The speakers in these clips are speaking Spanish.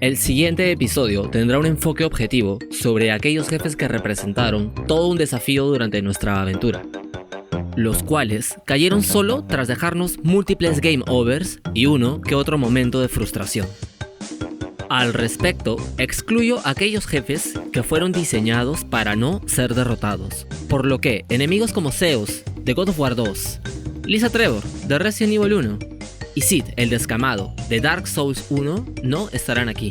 El siguiente episodio tendrá un enfoque objetivo sobre aquellos jefes que representaron todo un desafío durante nuestra aventura, los cuales cayeron solo tras dejarnos múltiples game overs y uno que otro momento de frustración. Al respecto, excluyo aquellos jefes que fueron diseñados para no ser derrotados, por lo que enemigos como Zeus de God of War 2, Lisa Trevor de Resident Evil 1 y Sid el Descamado de Dark Souls 1 no estarán aquí.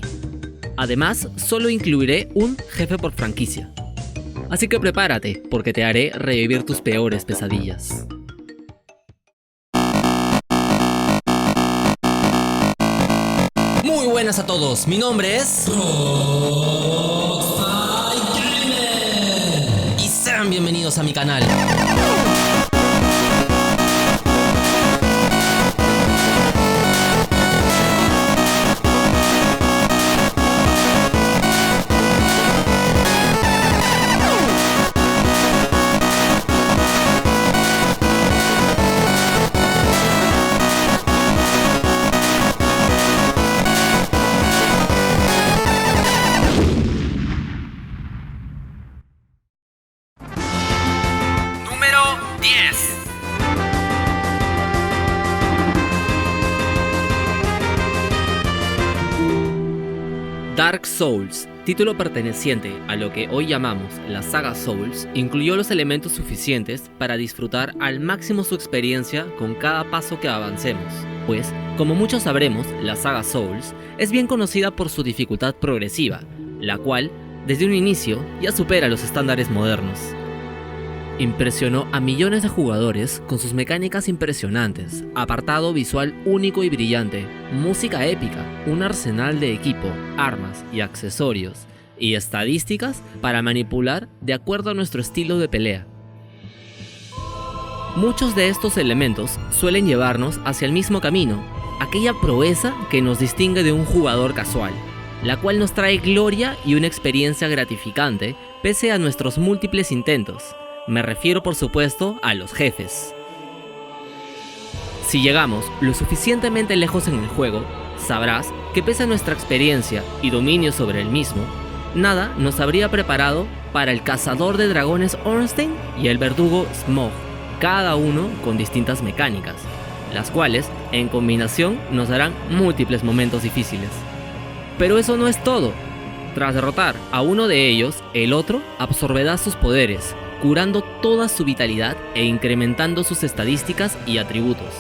Además, solo incluiré un jefe por franquicia. Así que prepárate, porque te haré revivir tus peores pesadillas. Muy buenas a todos, mi nombre es Rockstar Gamer y sean bienvenidos a mi canal. Número 10. Dark Souls, título perteneciente a lo que hoy llamamos la saga Souls, incluyó los elementos suficientes para disfrutar al máximo su experiencia con cada paso que avancemos, pues, como muchos sabremos, la saga Souls es bien conocida por su dificultad progresiva, la cual, desde un inicio, ya supera los estándares modernos. Impresionó a millones de jugadores con sus mecánicas impresionantes, apartado visual único y brillante, música épica, un arsenal de equipo, armas y accesorios, y estadísticas para manipular de acuerdo a nuestro estilo de pelea. Muchos de estos elementos suelen llevarnos hacia el mismo camino, aquella proeza que nos distingue de un jugador casual, la cual nos trae gloria y una experiencia gratificante pese a nuestros múltiples intentos. Me refiero por supuesto a los jefes. Si llegamos lo suficientemente lejos en el juego, sabrás que pese a nuestra experiencia y dominio sobre el mismo, nada nos habría preparado para el cazador de dragones Ornstein y el verdugo Smough, cada uno con distintas mecánicas, las cuales en combinación nos darán múltiples momentos difíciles. Pero eso no es todo. Tras derrotar a uno de ellos, el otro absorberá sus poderes, curando toda su vitalidad e incrementando sus estadísticas y atributos.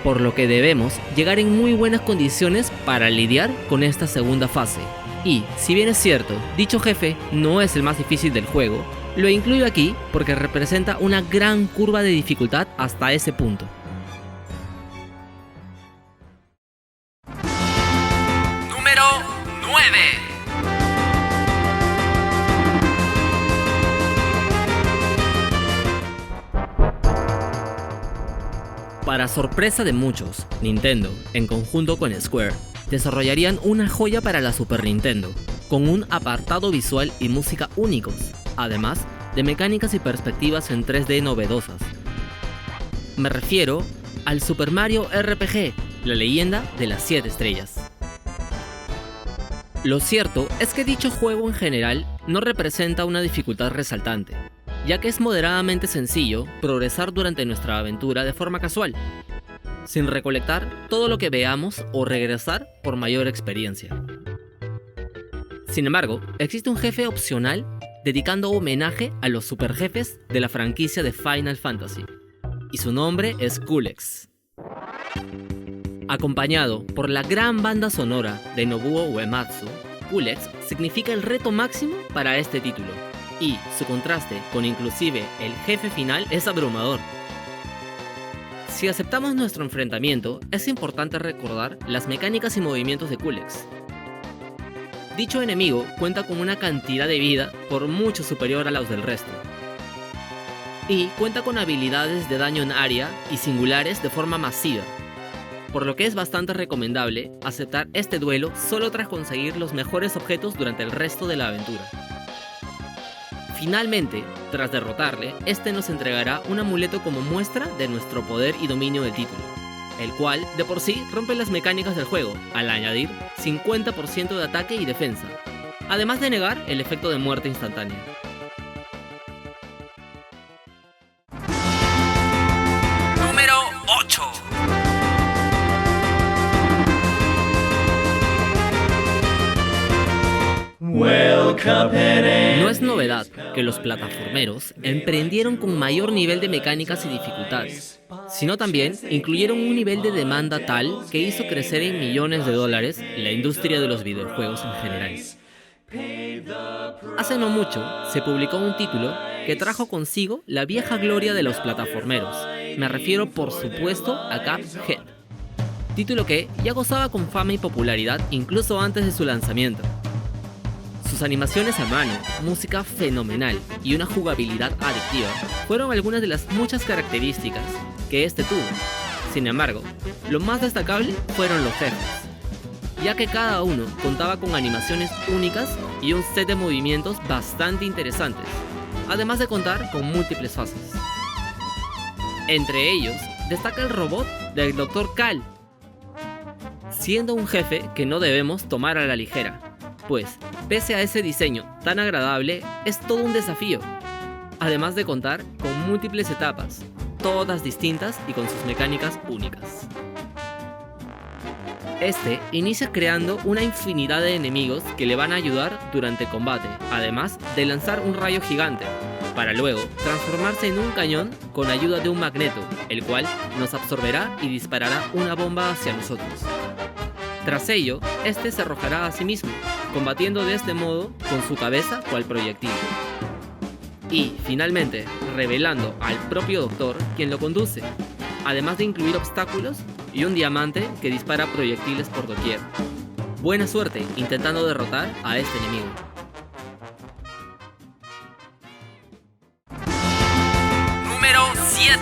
Por lo que debemos llegar en muy buenas condiciones para lidiar con esta segunda fase. Y, si bien es cierto, dicho jefe no es el más difícil del juego, lo incluyo aquí porque representa una gran curva de dificultad hasta ese punto. Número 9. Para sorpresa de muchos, Nintendo, en conjunto con Square, desarrollarían una joya para la Super Nintendo, con un apartado visual y música únicos, además de mecánicas y perspectivas en 3D novedosas. Me refiero al Super Mario RPG, la leyenda de las 7 estrellas. Lo cierto es que dicho juego en general no representa una dificultad resaltante, ya que es moderadamente sencillo progresar durante nuestra aventura de forma casual, sin recolectar todo lo que veamos o regresar por mayor experiencia. Sin embargo, existe un jefe opcional dedicando homenaje a los superjefes de la franquicia de Final Fantasy, y su nombre es Culex. Acompañado por la gran banda sonora de Nobuo Uematsu, Culex significa el reto máximo para este título, y su contraste con inclusive el jefe final es abrumador. Si aceptamos nuestro enfrentamiento, es importante recordar las mecánicas y movimientos de Culex. Dicho enemigo cuenta con una cantidad de vida por mucho superior a los del resto, y cuenta con habilidades de daño en área y singulares de forma masiva, por lo que es bastante recomendable aceptar este duelo solo tras conseguir los mejores objetos durante el resto de la aventura. Finalmente, tras derrotarle, este nos entregará un amuleto como muestra de nuestro poder y dominio del título. el cual de por sí rompe las mecánicas del juego al añadir 50% de ataque y defensa, además de negar el efecto de muerte instantánea. Número 8. No es novedad que los plataformeros emprendieron con mayor nivel de mecánicas y dificultades, sino también incluyeron un nivel de demanda tal que hizo crecer en millones de dólares la industria de los videojuegos en general. Hace no mucho se publicó un título que trajo consigo la vieja gloria de los plataformeros. Me refiero por supuesto a Cuphead, título que ya gozaba con fama y popularidad incluso antes de su lanzamiento. Sus animaciones a mano, música fenomenal y una jugabilidad adictiva fueron algunas de las muchas características que este tuvo. Sin embargo, lo más destacable fueron los jefes, ya que cada uno contaba con animaciones únicas y un set de movimientos bastante interesantes, además de contar con múltiples fases. Entre ellos, destaca el robot del Dr. Cal, siendo un jefe que no debemos tomar a la ligera, pues, pese a ese diseño tan agradable, es todo un desafío, además de contar con múltiples etapas, todas distintas y con sus mecánicas únicas. Este inicia creando una infinidad de enemigos que le van a ayudar durante el combate, además de lanzar un rayo gigante, para luego transformarse en un cañón con ayuda de un magneto, el cual nos absorberá y disparará una bomba hacia nosotros. Tras ello, este se arrojará a sí mismo, combatiendo de este modo con su cabeza cual proyectil. Y, finalmente, revelando al propio Doctor quien lo conduce, además de incluir obstáculos y un diamante que dispara proyectiles por doquier. Buena suerte intentando derrotar a este enemigo. Número 7.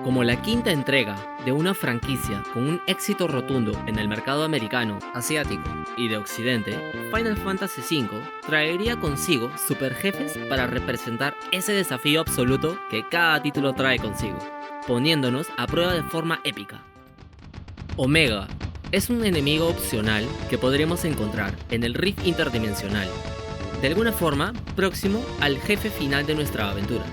Como la quinta entrega de una franquicia con un éxito rotundo en el mercado americano, asiático y de Occidente, Final Fantasy V traería consigo superjefes para representar ese desafío absoluto que cada título trae consigo, poniéndonos a prueba de forma épica. Omega es un enemigo opcional que podremos encontrar en el Rift interdimensional, de alguna forma próximo al jefe final de nuestra aventura,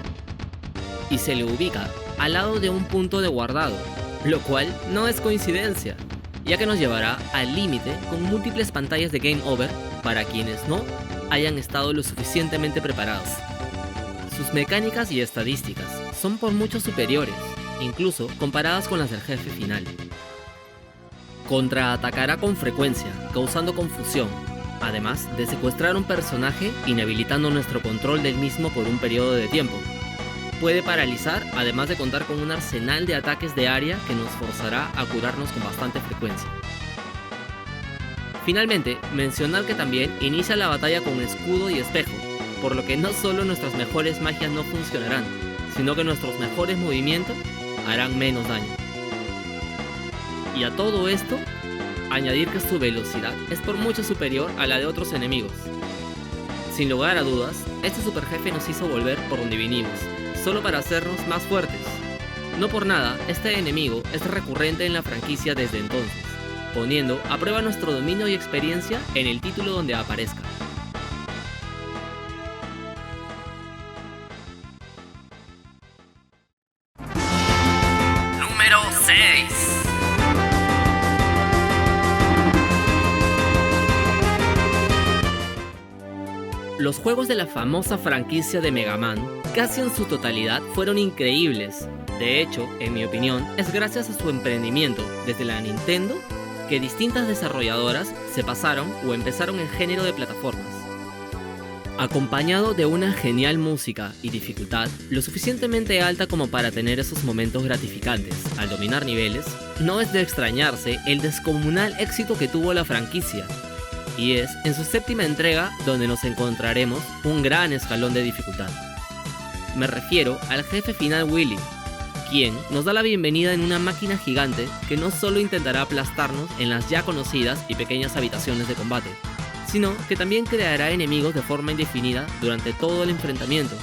y se le ubica al lado de un punto de guardado, lo cual no es coincidencia, ya que nos llevará al límite con múltiples pantallas de Game Over para quienes no hayan estado lo suficientemente preparados. Sus mecánicas y estadísticas son por mucho superiores, incluso comparadas con las del jefe final. Contraatacará con frecuencia, causando confusión, además de secuestrar un personaje inhabilitando nuestro control del mismo por un periodo de tiempo. Puede paralizar, además de contar con un arsenal de ataques de área que nos forzará a curarnos con bastante frecuencia. Finalmente, mencionar que también inicia la batalla con escudo y espejo, por lo que no solo nuestras mejores magias no funcionarán, sino que nuestros mejores movimientos harán menos daño. Y a todo esto, añadir que su velocidad es por mucho superior a la de otros enemigos. Sin lugar a dudas, este superjefe nos hizo volver por donde vinimos, solo para hacernos más fuertes. No por nada, este enemigo es recurrente en la franquicia desde entonces, poniendo a prueba nuestro dominio y experiencia en el título donde aparezca. Número 6. Los juegos de la famosa franquicia de Mega Man, casi en su totalidad, fueron increíbles. De hecho, en mi opinión, es gracias a su emprendimiento desde la Nintendo que distintas desarrolladoras se pasaron o empezaron el género de plataformas. Acompañado de una genial música y dificultad lo suficientemente alta como para tener esos momentos gratificantes al dominar niveles, no es de extrañarse el descomunal éxito que tuvo la franquicia. Y es en su séptima entrega donde nos encontraremos un gran escalón de dificultad. Me refiero al jefe final Willy, quien nos da la bienvenida en una máquina gigante que no solo intentará aplastarnos en las ya conocidas y pequeñas habitaciones de combate, sino que también creará enemigos de forma indefinida durante todo el enfrentamiento.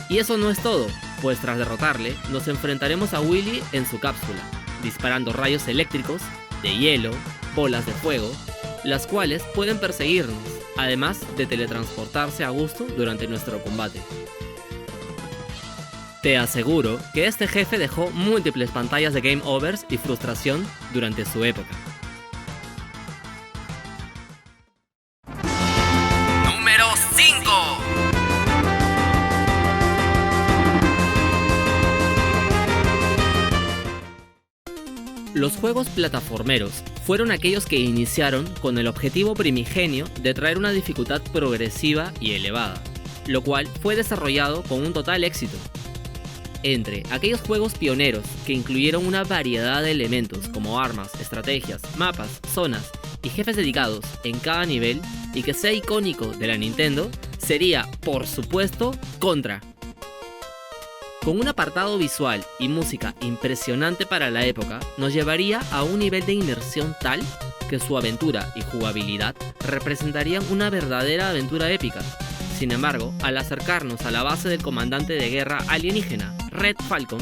Y eso no es todo, pues tras derrotarle, nos enfrentaremos a Willy en su cápsula, disparando rayos eléctricos, de hielo, bolas de fuego, las cuales pueden perseguirnos, además de teletransportarse a gusto durante nuestro combate. Te aseguro que este jefe dejó múltiples pantallas de game overs y frustración durante su época. Número 5. Los juegos plataformeros fueron aquellos que iniciaron con el objetivo primigenio de traer una dificultad progresiva y elevada, lo cual fue desarrollado con un total éxito. Entre aquellos juegos pioneros que incluyeron una variedad de elementos como armas, estrategias, mapas, zonas y jefes dedicados en cada nivel y que sea icónico de la Nintendo, sería, por supuesto, Contra. Con un apartado visual y música impresionante para la época, nos llevaría a un nivel de inmersión tal que su aventura y jugabilidad representarían una verdadera aventura épica. Sin embargo, al acercarnos a la base del comandante de guerra alienígena, Red Falcon,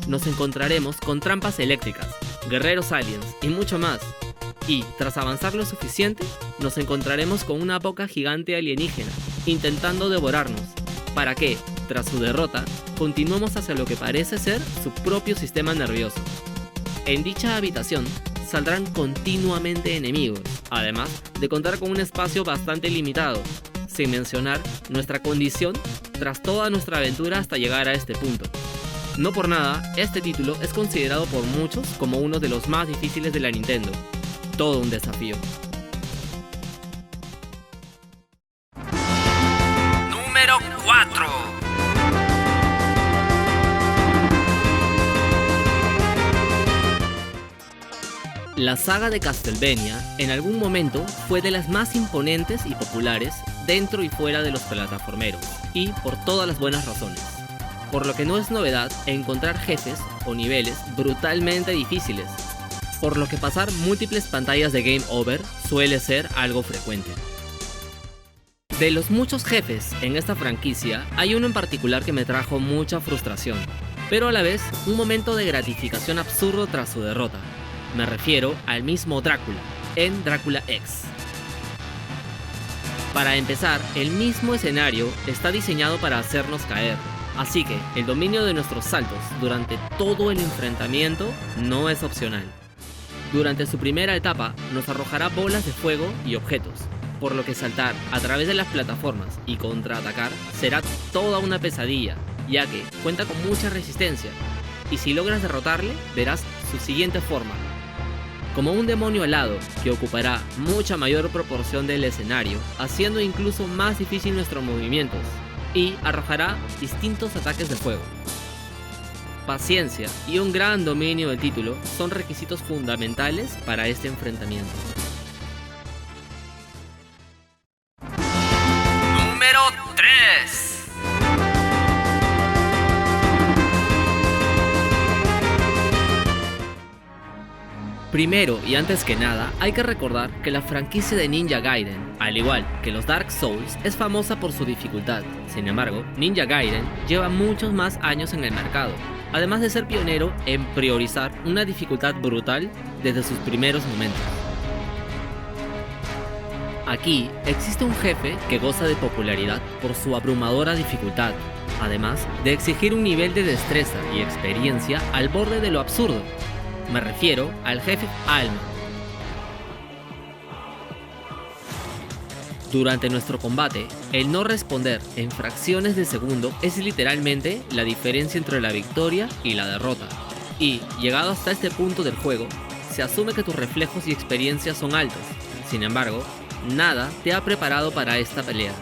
nos encontraremos con trampas eléctricas, guerreros aliens y mucho más. Y, tras avanzar lo suficiente, nos encontraremos con una boca gigante alienígena, intentando devorarnos, para que, tras su derrota, continuemos hacia lo que parece ser su propio sistema nervioso. En dicha habitación, saldrán continuamente enemigos, además de contar con un espacio bastante limitado, sin mencionar nuestra condición tras toda nuestra aventura hasta llegar a este punto. No por nada, este título es considerado por muchos como uno de los más difíciles de la Nintendo. Todo un desafío. Número 4. La saga de Castlevania en algún momento fue de las más imponentes y populares dentro y fuera de los plataformeros, y por todas las buenas razones. Por lo que no es novedad encontrar jefes o niveles brutalmente difíciles, por lo que pasar múltiples pantallas de game over suele ser algo frecuente. De los muchos jefes en esta franquicia, hay uno en particular que me trajo mucha frustración, pero a la vez un momento de gratificación absurdo tras su derrota. Me refiero al mismo Drácula, en Drácula X. Para empezar, el mismo escenario está diseñado para hacernos caer, así que el dominio de nuestros saltos durante todo el enfrentamiento no es opcional. Durante su primera etapa nos arrojará bolas de fuego y objetos, por lo que saltar a través de las plataformas y contraatacar será toda una pesadilla, ya que cuenta con mucha resistencia, y si logras derrotarle verás su siguiente forma. Como un demonio alado que ocupará mucha mayor proporción del escenario, haciendo incluso más difícil nuestros movimientos, y arrojará distintos ataques de fuego. Paciencia y un gran dominio del título son requisitos fundamentales para este enfrentamiento. Número 3. Primero y antes que nada, hay que recordar que la franquicia de Ninja Gaiden, al igual que los Dark Souls, es famosa por su dificultad. Sin embargo, Ninja Gaiden lleva muchos más años en el mercado, además de ser pionero en priorizar una dificultad brutal desde sus primeros momentos. Aquí existe un jefe que goza de popularidad por su abrumadora dificultad, además de exigir un nivel de destreza y experiencia al borde de lo absurdo. Me refiero al jefe Alma. Durante nuestro combate, el no responder en fracciones de segundo es literalmente la diferencia entre la victoria y la derrota. Y, llegado hasta este punto del juego, se asume que tus reflejos y experiencia son altos. Sin embargo, nada te ha preparado para esta pelea.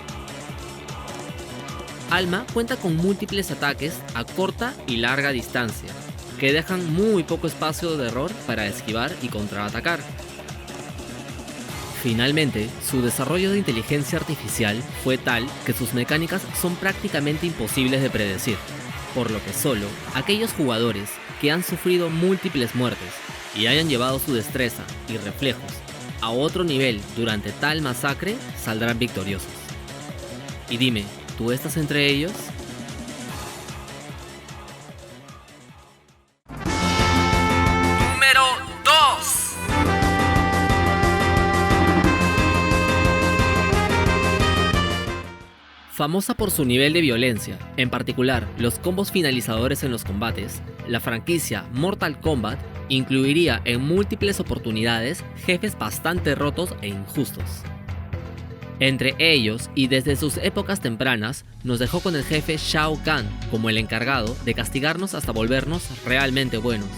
Alma cuenta con múltiples ataques a corta y larga distancia, que dejan muy poco espacio de error para esquivar y contraatacar. Finalmente, su desarrollo de inteligencia artificial fue tal que sus mecánicas son prácticamente imposibles de predecir, por lo que solo aquellos jugadores que han sufrido múltiples muertes y hayan llevado su destreza y reflejos a otro nivel durante tal masacre saldrán victoriosos. Y dime, ¿tú estás entre ellos? Número 2. Famosa por su nivel de violencia, en particular los combos finalizadores en los combates, la franquicia Mortal Kombat incluiría en múltiples oportunidades jefes bastante rotos e injustos. Entre ellos, y desde sus épocas tempranas, nos dejó con el jefe Shao Kahn como el encargado de castigarnos hasta volvernos realmente buenos.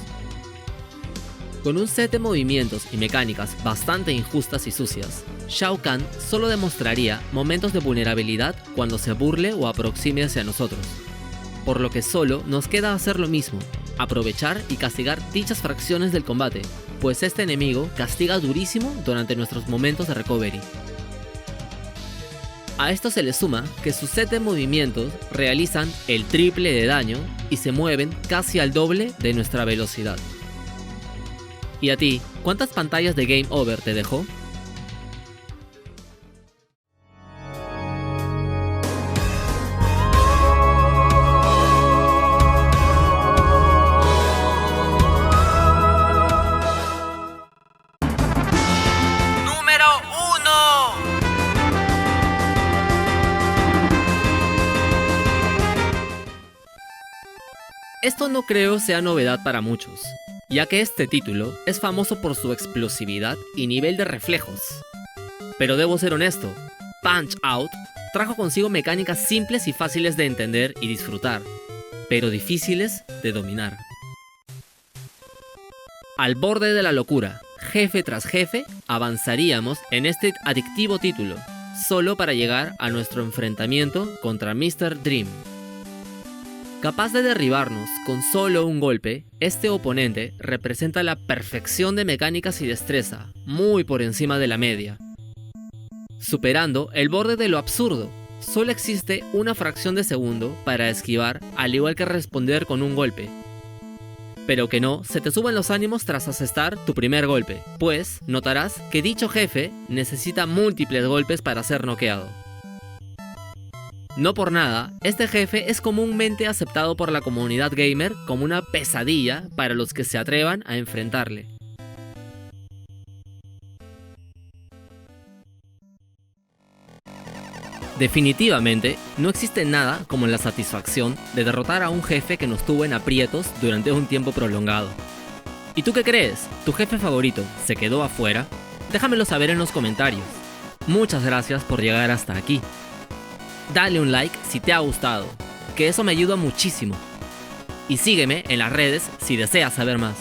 Con un set de movimientos y mecánicas bastante injustas y sucias, Shao Kahn solo demostraría momentos de vulnerabilidad cuando se burle o aproxime hacia nosotros, por lo que solo nos queda hacer lo mismo, aprovechar y castigar dichas fracciones del combate, pues este enemigo castiga durísimo durante nuestros momentos de recovery. A esto se le suma que su set de movimientos realizan el triple de daño y se mueven casi al doble de nuestra velocidad. ¿Y a ti, cuántas pantallas de Game Over te dejó? Número 1. Esto no creo sea novedad para muchos, ya que este título es famoso por su explosividad y nivel de reflejos. Pero debo ser honesto, Punch-Out trajo consigo mecánicas simples y fáciles de entender y disfrutar, pero difíciles de dominar. Al borde de la locura, jefe tras jefe, avanzaríamos en este adictivo título, solo para llegar a nuestro enfrentamiento contra Mr. Dream. Capaz de derribarnos con solo un golpe, este oponente representa la perfección de mecánicas y destreza, muy por encima de la media. Superando el borde de lo absurdo, solo existe una fracción de segundo para esquivar, al igual que responder con un golpe. Pero que no se te suban los ánimos tras asestar tu primer golpe, pues notarás que dicho jefe necesita múltiples golpes para ser noqueado. No por nada, este jefe es comúnmente aceptado por la comunidad gamer como una pesadilla para los que se atrevan a enfrentarle. Definitivamente, no existe nada como la satisfacción de derrotar a un jefe que nos tuvo en aprietos durante un tiempo prolongado. ¿Y tú qué crees? ¿Tu jefe favorito se quedó afuera? Déjamelo saber en los comentarios. Muchas gracias por llegar hasta aquí. Dale un like si te ha gustado, que eso me ayuda muchísimo. Y sígueme en las redes si deseas saber más.